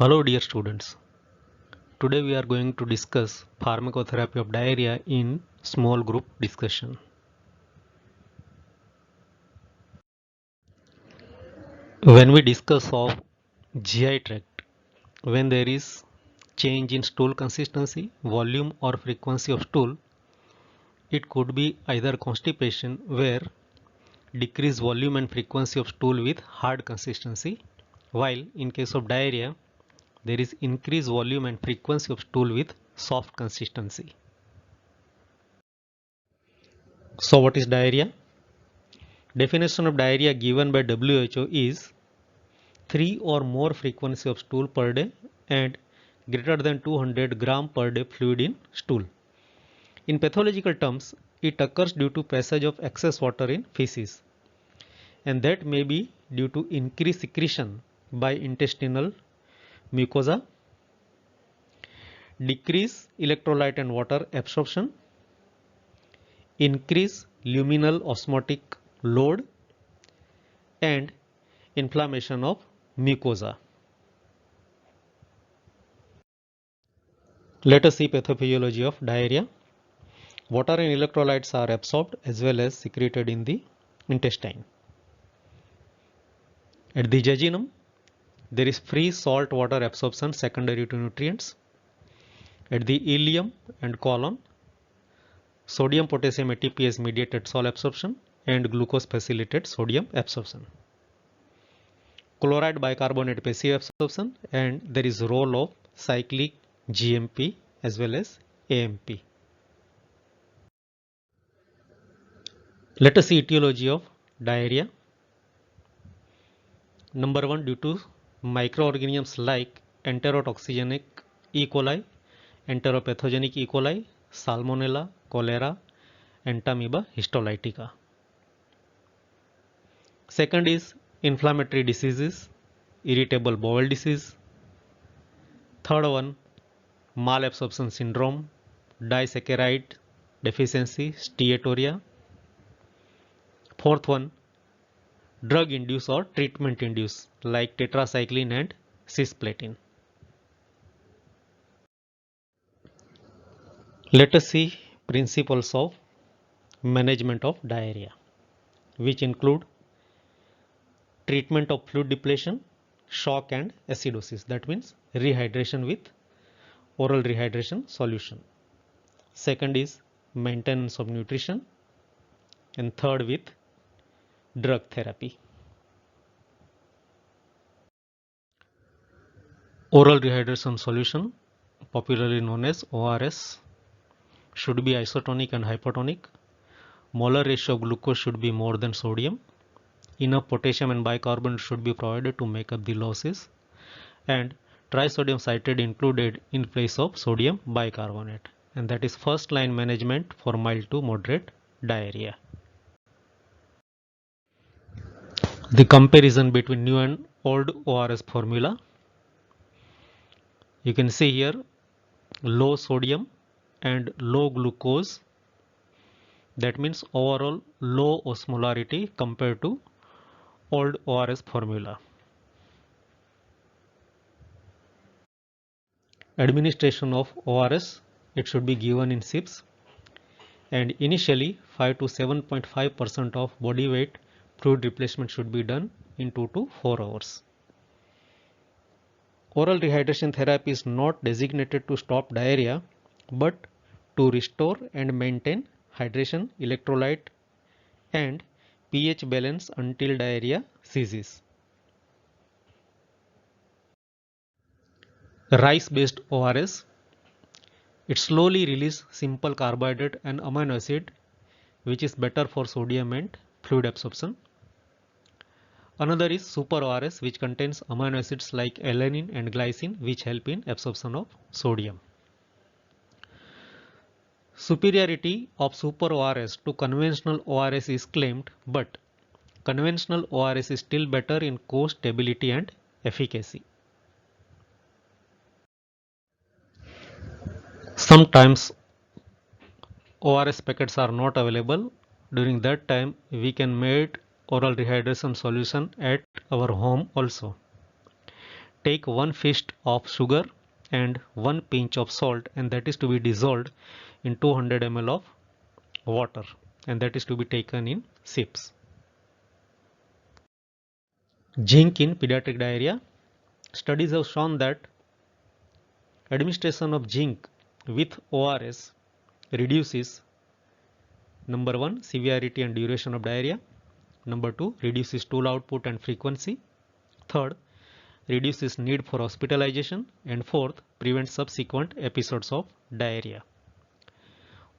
Hello dear students, today we are going to discuss pharmacotherapy of diarrhea in small group discussion. When we discuss of GI tract, when there is change in stool consistency, volume or frequency of stool, it could be either constipation where decreased volume and frequency of stool with hard consistency, while in case of diarrhea there is increased volume and frequency of stool with soft consistency. So what is diarrhea? Definition of diarrhea given by WHO is 3 or more frequency of stool per day and greater than 200 gram per day fluid in stool. In pathological terms, it occurs due to passage of excess water in feces, and that may be due to increased secretion by intestinal mucosa, decreased electrolyte and water absorption, increased luminal osmotic load, and inflammation of mucosa. Let us see pathophysiology of diarrhea. Water and electrolytes are absorbed as well as secreted in the intestine. At the jejunum, there is free salt water absorption secondary to nutrients. At the ileum and colon, sodium potassium ATPase mediated salt absorption and glucose facilitated sodium absorption. Chloride bicarbonate passive absorption, and there is role of cyclic GMP as well as AMP. Let us see etiology of diarrhea. Number 1, due to microorganisms like enterotoxigenic E. coli, enteropathogenic E. coli, Salmonella, cholera, Entamoeba histolytica. Second is inflammatory diseases, irritable bowel disease. Third one, malabsorption syndrome, disaccharide deficiency, steatorrhea. Fourth one, drug induced or treatment induced like tetracycline and cisplatin. Let us see principles of management of diarrhea, which include treatment of fluid depletion, shock and acidosis, that means rehydration with oral rehydration solution. Second is maintenance of nutrition, and third with drug therapy. Oral rehydration solution, popularly known as ORS, should be isotonic and hypotonic. Molar ratio of glucose should be more than sodium. Enough potassium and bicarbonate should be provided to make up the losses, and trisodium citrate included in place of sodium bicarbonate, and that is first line management for mild to moderate diarrhea. The comparison between new and old ORS formula. You can see here low sodium and low glucose, that means overall low osmolarity compared to old ORS formula. Administration of ORS, it should be given in sips, and initially 5 to 7.5% of body weight fluid replacement should be done in 2 to 4 hours. Oral rehydration therapy is not designated to stop diarrhea, but to restore and maintain hydration, electrolyte and pH balance until diarrhea ceases. Rice-based ORS, it slowly releases simple carbohydrate and amino acid, which is better for sodium and fluid absorption. Another is super ORS, which contains amino acids like alanine and glycine, which help in absorption of sodium. Superiority of super ORS to conventional ORS is claimed, but conventional ORS is still better in co-stability and efficacy. Sometimes ORS packets are not available. During that time, we can make oral rehydration solution at our home also. take 1 fist of sugar and 1 pinch of salt, and that is to be dissolved in 200 ml of water, and that is to be taken in sips. Zinc in pediatric diarrhea. Studies have shown that administration of zinc with ORS reduces number 1 severity and duration of diarrhea, number 2 reduces stool output and frequency, third reduces need for hospitalization, and fourth prevents subsequent episodes of diarrhea.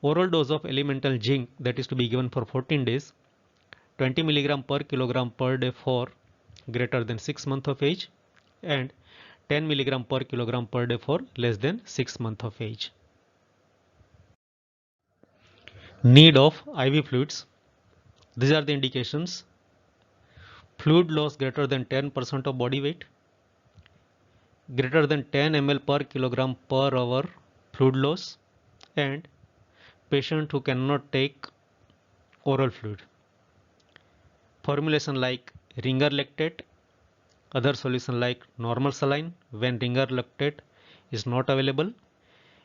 Oral dose of elemental zinc that is to be given for 14 days, 20 mg per kilogram per day for greater than 6 months of age and 10 mg per kilogram per day for less than 6 months of age. Need of IV fluids. These are the indications: fluid loss greater than 10% of body weight, greater than 10 ml per kilogram per hour fluid loss, and patient who cannot take oral fluid. Formulation like Ringer lactate, other solution like normal saline. When Ringer lactate is not available,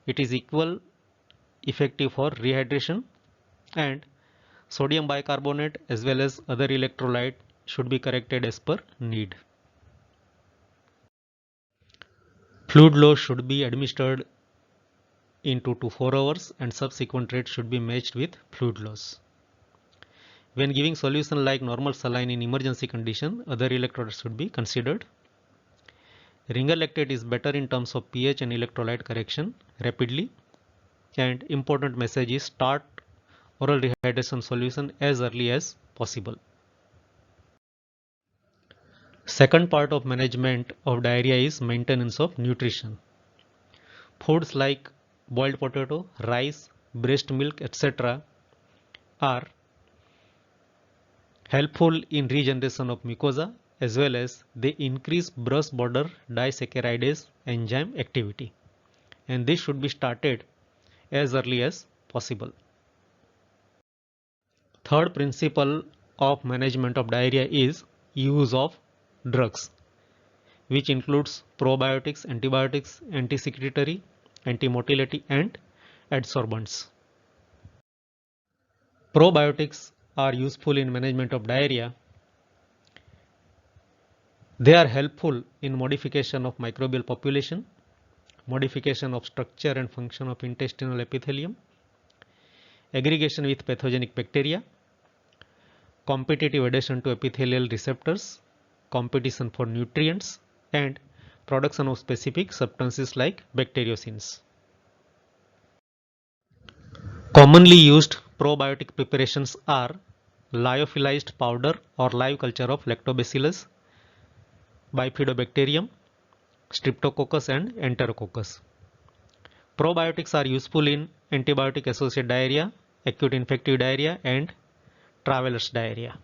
it is equal effective for rehydration, and sodium bicarbonate as well as other electrolyte should be corrected as per need. Fluid loss should be administered in 2 to 4 hours and subsequent rate should be matched with fluid loss. When giving solution like normal saline in emergency condition, other electrolytes should be considered. Ringer lactate is better in terms of pH and electrolyte correction rapidly, and important message is start oral rehydration solution as early as possible. Second part of management of diarrhea is maintenance of nutrition. Foods like boiled potato, rice, breast milk, etc. are helpful in regeneration of mucosa as well as they increase brush border disaccharidase enzyme activity, and this should be started as early as possible. Third principle of management of diarrhea is use of drugs, which includes probiotics, antibiotics, anti-secretory, anti-motility, and adsorbents. Probiotics are useful in management of diarrhea. They are helpful in modification of microbial population, modification of structure and function of intestinal epithelium, aggregation with pathogenic bacteria, competitive adhesion to epithelial receptors, competition for nutrients, and production of specific substances like bacteriocins. Commonly used probiotic preparations are lyophilized powder or live culture of Lactobacillus, Bifidobacterium, Streptococcus, and Enterococcus. Probiotics are useful in antibiotic associated diarrhea, acute infective diarrhea, and traveler's diarrhea.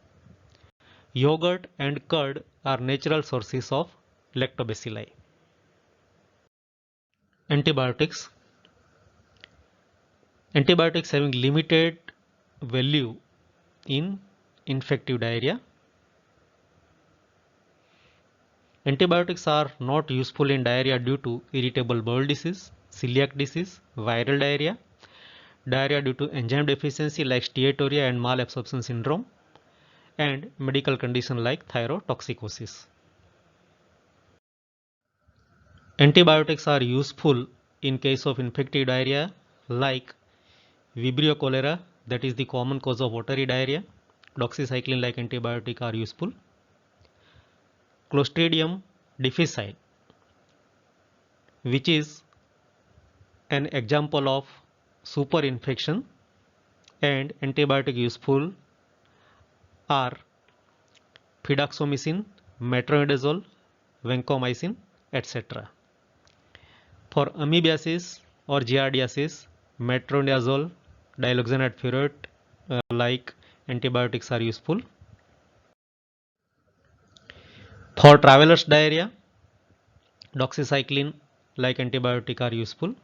Yogurt and curd are natural sources of lactobacilli. Antibiotics. Antibiotics having limited value in infective diarrhea. Antibiotics are not useful in diarrhea due to irritable bowel disease, celiac disease, viral diarrhea, diarrhea due to enzyme deficiency like steatorrhea and malabsorption syndrome, and medical condition like thyrotoxicosis. Antibiotics are useful in case of infective diarrhea like Vibrio cholera, that is the common cause of watery diarrhea. Doxycycline like antibiotic are useful. Clostridium difficile, which is an example of superinfection, and antibiotic useful are fidaxomicin, metronidazole, vancomycin, etc. For amoebiasis or giardiasis, metronidazole, dihaloxanate furoate like antibiotics are useful. For traveler's diarrhea, doxycycline like antibiotic are useful.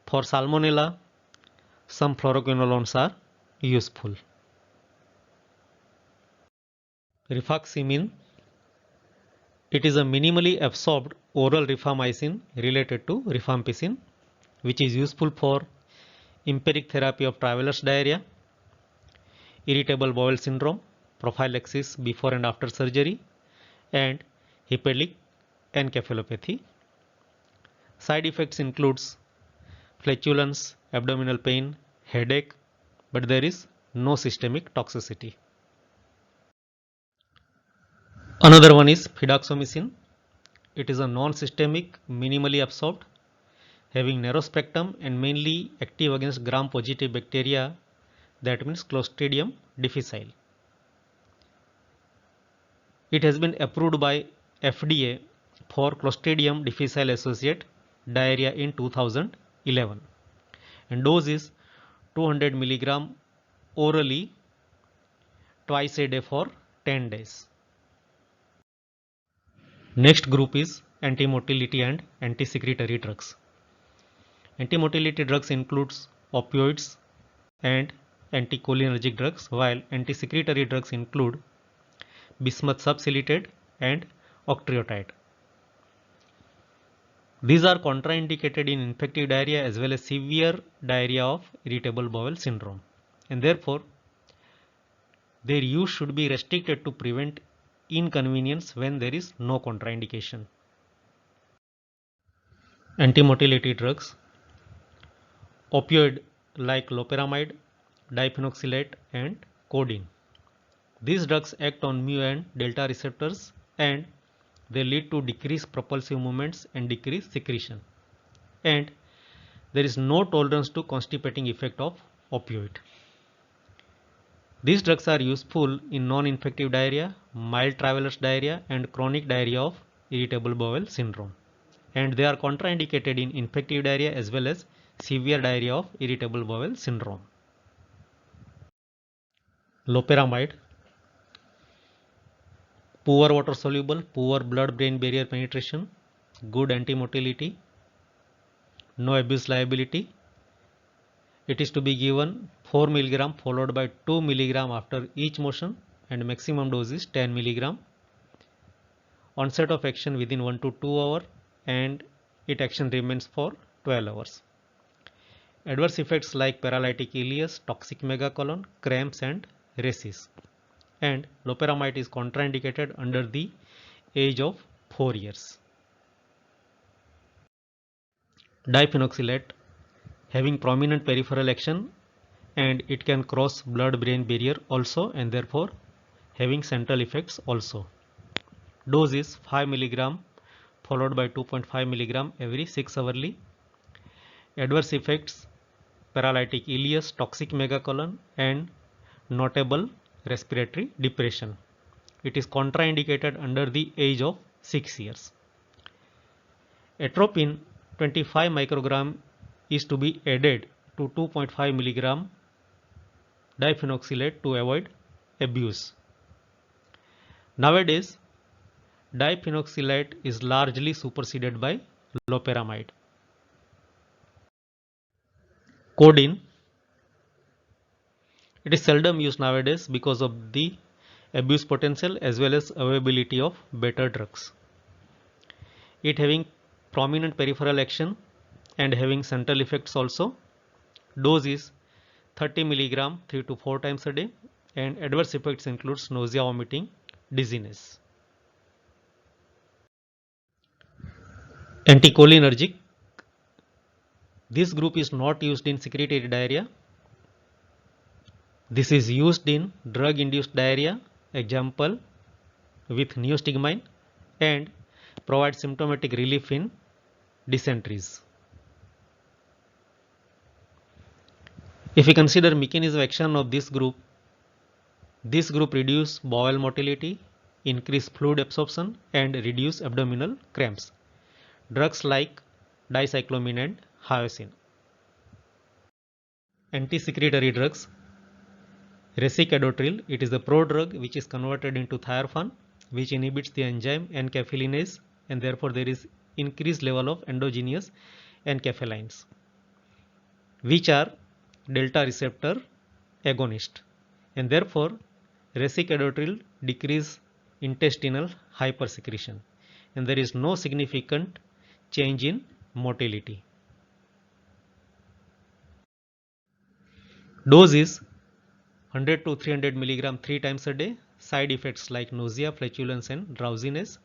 For salmonella, some fluoroquinolones are useful. Rifaximin It is a minimally absorbed oral rifamycin related to rifampicin, which is useful for empiric therapy of traveler's diarrhea, irritable bowel syndrome, prophylaxis before and after surgery, and hepatic encephalopathy. Side effects includes flatulence, abdominal pain, headache, but there is no systemic toxicity. Another one is fidaxomicin. It is a non-systemic, minimally absorbed, having narrow spectrum and mainly active against gram-positive bacteria, that means Clostridium difficile. It has been approved by FDA for Clostridium difficile associate diarrhea in 2011, and dose is 200 milligram orally twice a day for 10 days. Next group is antimotility and antisecretory drugs. Antimotility drugs includes opioids and anticholinergic drugs, while antisecretory drugs include bismuth subsilicate and octreotide. These are contraindicated in infective diarrhea as well as severe diarrhea of irritable bowel syndrome, and therefore their use should be restricted to prevent inconvenience when there is no contraindication. Antimotility drugs: opioid like loperamide, diphenoxylate and codeine. These drugs act on mu and delta receptors and they lead to decreased propulsive movements and decreased secretion, and there is no tolerance to constipating effect of opioid. These drugs are useful in non-infective diarrhea, mild traveler's diarrhea and chronic diarrhea of irritable bowel syndrome, and they are contraindicated in infective diarrhea as well as severe diarrhea of irritable bowel syndrome. Loperamide: poor water soluble, poor blood brain barrier penetration, good antimotility, no abuse liability. It is to be given 4 mg followed by 2 mg after each motion, and maximum dose is 10 mg. Onset of action within 1 to 2 hours, and its action remains for 12 hours. Adverse effects like paralytic ileus, toxic megacolon, cramps and races. And loperamide is contraindicated under the age of 4 years. Diphenoxylate: having prominent peripheral action and it can cross blood brain barrier also, and therefore having central effects also. Dose is 5 mg followed by 2.5 mg every 6 hourly. Adverse effects: paralytic ileus, toxic megacolon and notable respiratory depression. It is contraindicated under the age of 6 years. Atropine 25 microgram is to be added to 2.5 mg diphenoxylate to avoid abuse. Nowadays, diphenoxylate is largely superseded by loperamide. Codeine: it is seldom used nowadays because of the abuse potential as well as availability of better drugs. It having prominent peripheral action and having central effects also. Dose is 30 mg 3 to 4 times a day, and adverse effects includes nausea, vomiting, dizziness. Anticholinergic: this group is not used in secretory diarrhea. This is used in drug induced diarrhea, example with neostigmine, and provides symptomatic relief in dysenteries. If we consider mechanism of action of this group reduce bowel motility, increase fluid absorption and reduce abdominal cramps. Drugs like dicyclomine and hyoscine. Antisecretory drugs: resicadotril, it is a prodrug which is converted into thiophan, which inhibits the enzyme enkephalinase, and therefore there is increased level of endogenous enkephalines, which are delta receptor agonist, and therefore resicadotril decrease intestinal hypersecretion. and there is no significant change in motility. Dose is 100 to 300 milligram 3 times a day. Side effects like nausea, flatulence and drowsiness.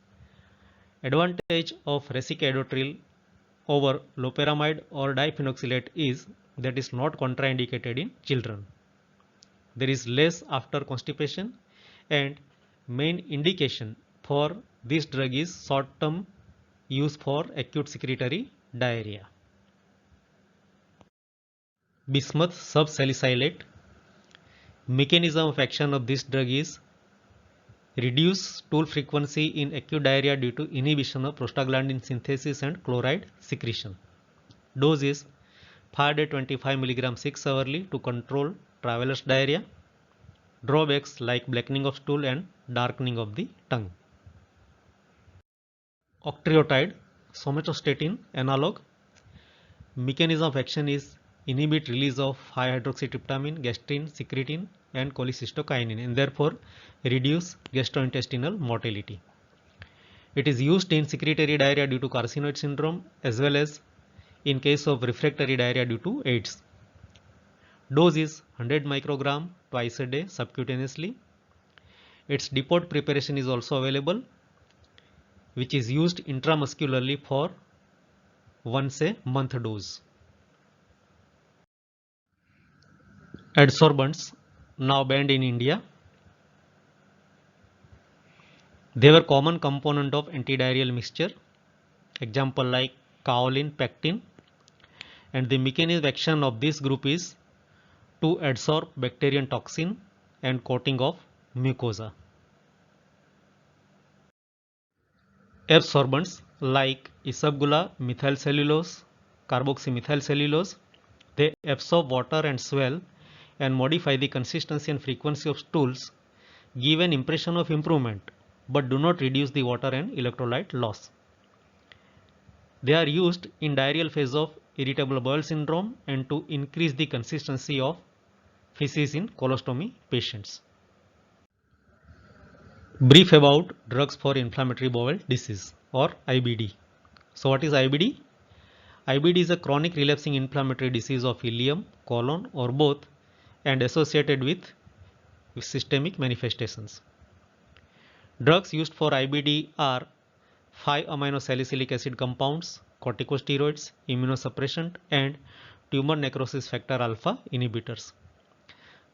Advantage of resicadotril over loperamide or diphenoxylate is that is not contraindicated in children. There is less after constipation, and main indication for this drug is short-term use for acute secretory diarrhea. Bismuth subsalicylate. Mechanism of action of this drug is reduce stool frequency in acute diarrhea due to inhibition of prostaglandin synthesis and chloride secretion. Dose is 525 mg 6 hourly to control traveler's diarrhea. Drawbacks like blackening of stool and darkening of the tongue. Octreotide, somatostatin analog. Mechanism of action is inhibit release of 5-hydroxytryptamine, gastrin, secretin and cholecystokinin and therefore reduce gastrointestinal motility. It is used in secretory diarrhea due to carcinoid syndrome as well as in case of refractory diarrhea due to AIDS. Dose is 100 microgram twice a day subcutaneously. Its depot preparation is also available, which is used intramuscularly for once a month dose. Adsorbents, now banned in India. They were common component of antidiarrheal mixture, example like kaolin, pectin, and the mechanism of action of this group is to adsorb bacterial toxin and coating of mucosa. Absorbents like isabgula, methylcellulose, carboxymethylcellulose, they absorb water and swell and modify the consistency and frequency of stools, give an impression of improvement but do not reduce the water and electrolyte loss. They are used in diarrheal phase of irritable bowel syndrome and to increase the consistency of feces in colostomy patients. Brief about drugs for inflammatory bowel disease or IBD. So what is IBD? IBD is a chronic relapsing inflammatory disease of ileum, colon or both and associated with systemic manifestations. Drugs used for IBD are 5-aminosalicylic acid compounds, corticosteroids, immunosuppressant and tumor necrosis factor alpha inhibitors.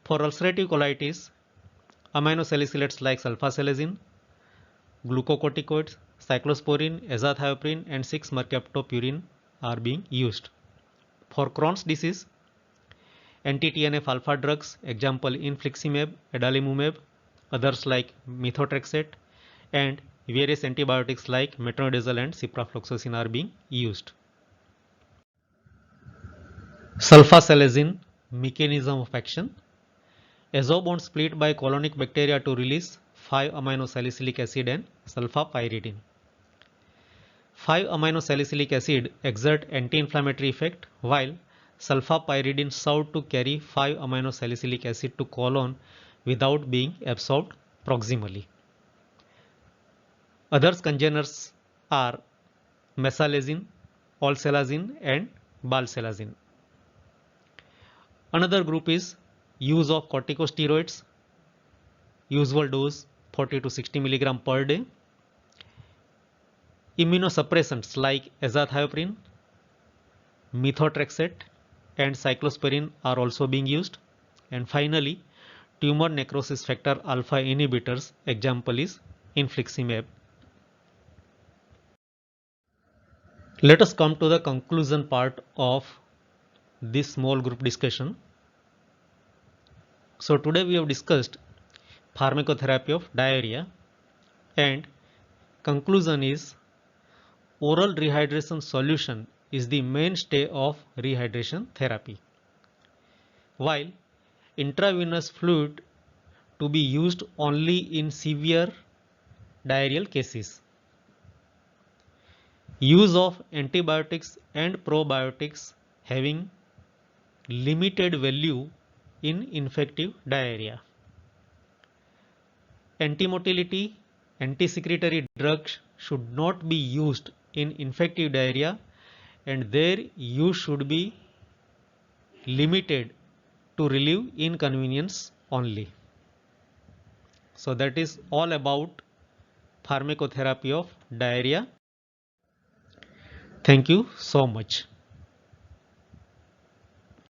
For ulcerative colitis, aminosalicylates like sulfasalazine, glucocorticoids, cyclosporin, azathioprine and 6-mercaptopurine are being used. For Crohn's disease, anti-TNF alpha drugs, example infliximab, adalimumab, others like methotrexate and various antibiotics like metronidazole and ciprofloxacin are being used. Sulfasalazine, mechanism of action. Azo bond split by colonic bacteria to release 5-aminosalicylic acid and sulfapyridine. 5-aminosalicylic acid exert anti-inflammatory effect while sulfapyridine served to carry 5-aminosalicylic acid to colon without being absorbed proximally. Other congeners are mesalazine, olsalazine and balsalazine. Another group is use of corticosteroids, usual dose 40 to 60 mg per day. Immunosuppressants like azathioprine, methotrexate and cyclosporin are also being used. And finally, tumor necrosis factor alpha inhibitors, example is infliximab. Let us come to the conclusion part of this small group discussion. So today we have discussed pharmacotherapy of diarrhea and conclusion is oral rehydration solution is the mainstay of rehydration therapy, while intravenous fluid to be used only in severe diarrheal cases. Use of antibiotics and probiotics having limited value in infective diarrhea. Antimotility Anti-secretory drugs should not be used in infective diarrhea, and their use should be limited to relieve inconvenience only. So that is all about pharmacotherapy of diarrhea. Thank you so much.